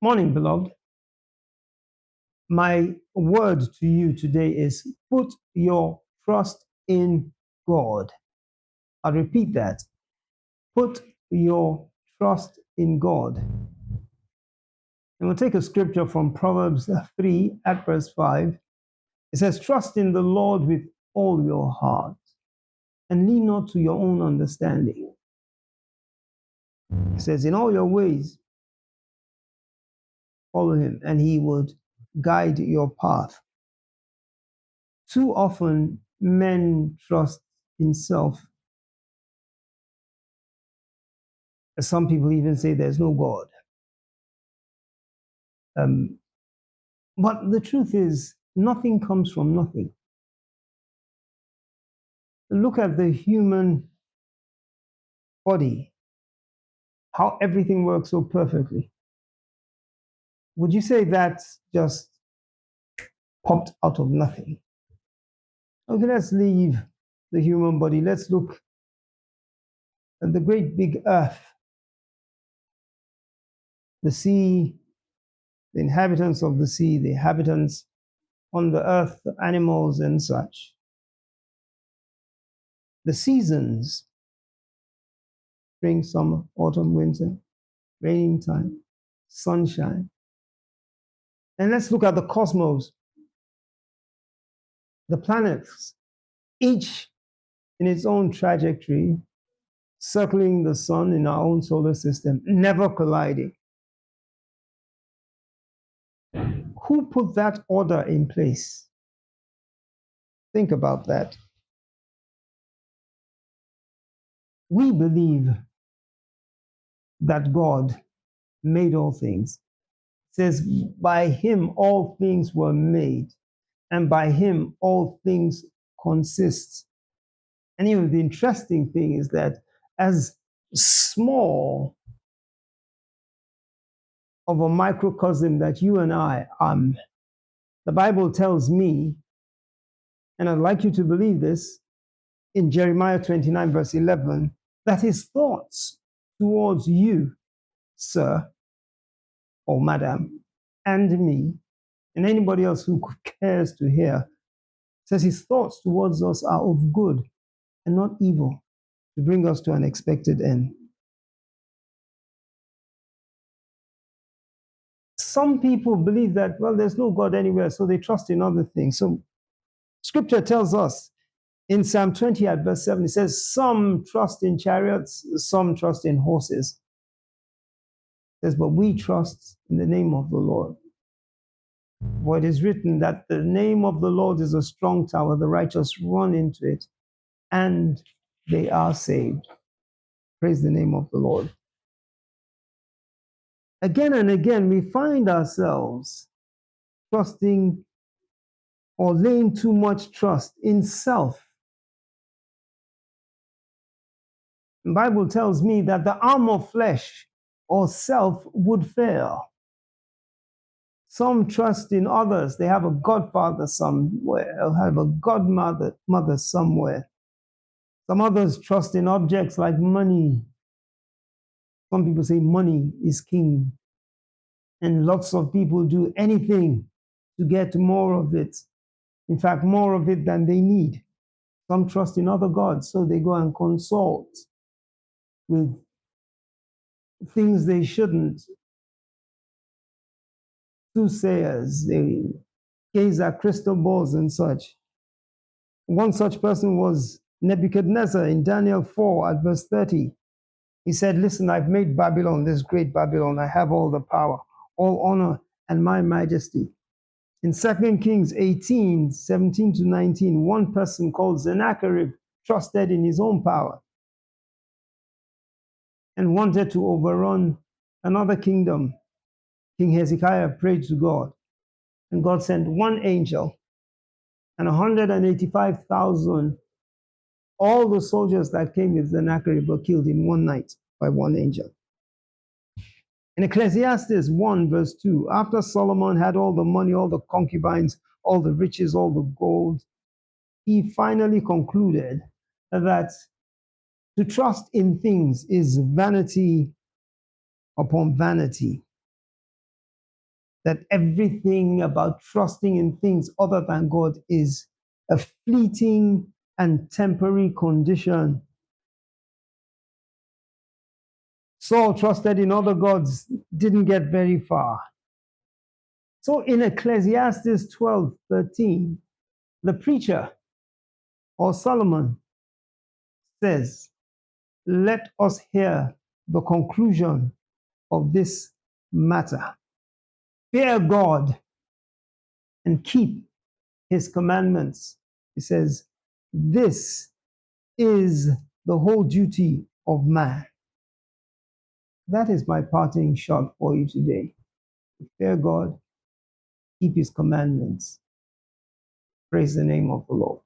Morning, beloved. My word to you today is put your trust in God. I'll repeat that. Put your trust in God. And we'll take a scripture from Proverbs 3 at verse 5. It says, trust in the Lord with all your heart and lean not to your own understanding. It says, in all your ways, follow him, and he would guide your path. Too often, men trust in self. Some people even say there's no God. But the truth is, nothing comes from nothing. Look at the human body, how everything works so perfectly. Would you say that just popped out of nothing? Okay, let's leave the human body. Let's look at the great big earth, the sea, the inhabitants of the sea, the inhabitants on the earth, the animals and such. The seasons, spring, summer, autumn, winter, raining time, sunshine. And let's look at the cosmos, the planets, each in its own trajectory, circling the sun in our own solar system, never colliding. Who put that order in place? Think about that. We believe that God made all things. It says, by him all things were made, and by him all things consist. And even the interesting thing is that as small of a microcosm that you and I are, the Bible tells me, and I'd like you to believe this, in Jeremiah 29, verse 11, that his thoughts towards you, sir or madam, and me, and anybody else who cares to hear, says his thoughts towards us are of good and not evil, to bring us to an expected end. Some people believe that, well, there's no God anywhere, so they trust in other things. So scripture tells us in Psalm 20 at verse 7, it says, some trust in chariots, some trust in horses. It says, but we trust in the name of the Lord. For it is written that the name of the Lord is a strong tower, the righteous run into it, and they are saved. Praise the name of the Lord. Again and again, we find ourselves trusting or laying too much trust in self. The Bible tells me that the arm of flesh or self would fail. Some trust in others. They have a godfather somewhere, or have a godmother somewhere. Some others trust in objects like money. Some people say money is king. And lots of people do anything to get more of it. In fact, more of it than they need. Some trust in other gods, so they go and consult with things they shouldn't. Soothsayers, they gaze at crystal balls and such. One such person was Nebuchadnezzar in Daniel 4 at verse 30. He said, listen, I've made Babylon, this great Babylon. I have all the power, all honor, and my majesty. In 2 Kings 18, 17 to 19, one person called Sennacherib trusted in his own power and wanted to overrun another kingdom. King Hezekiah prayed to God, and God sent one angel, and 185,000, all the soldiers that came with Sennacherib were killed in one night by one angel. In Ecclesiastes 1, verse 2, after Solomon had all the money, all the concubines, all the riches, all the gold, he finally concluded that to trust in things is vanity upon vanity. that everything about trusting in things other than God is a fleeting and temporary condition. Saul trusted in other gods, didn't get very far. So in Ecclesiastes 12:13, the preacher, or Solomon, says, let us hear the conclusion of this matter. Fear God and keep his commandments. He says, this is the whole duty of man. That is my parting shot for you today. Fear God, keep his commandments. Praise the name of the Lord.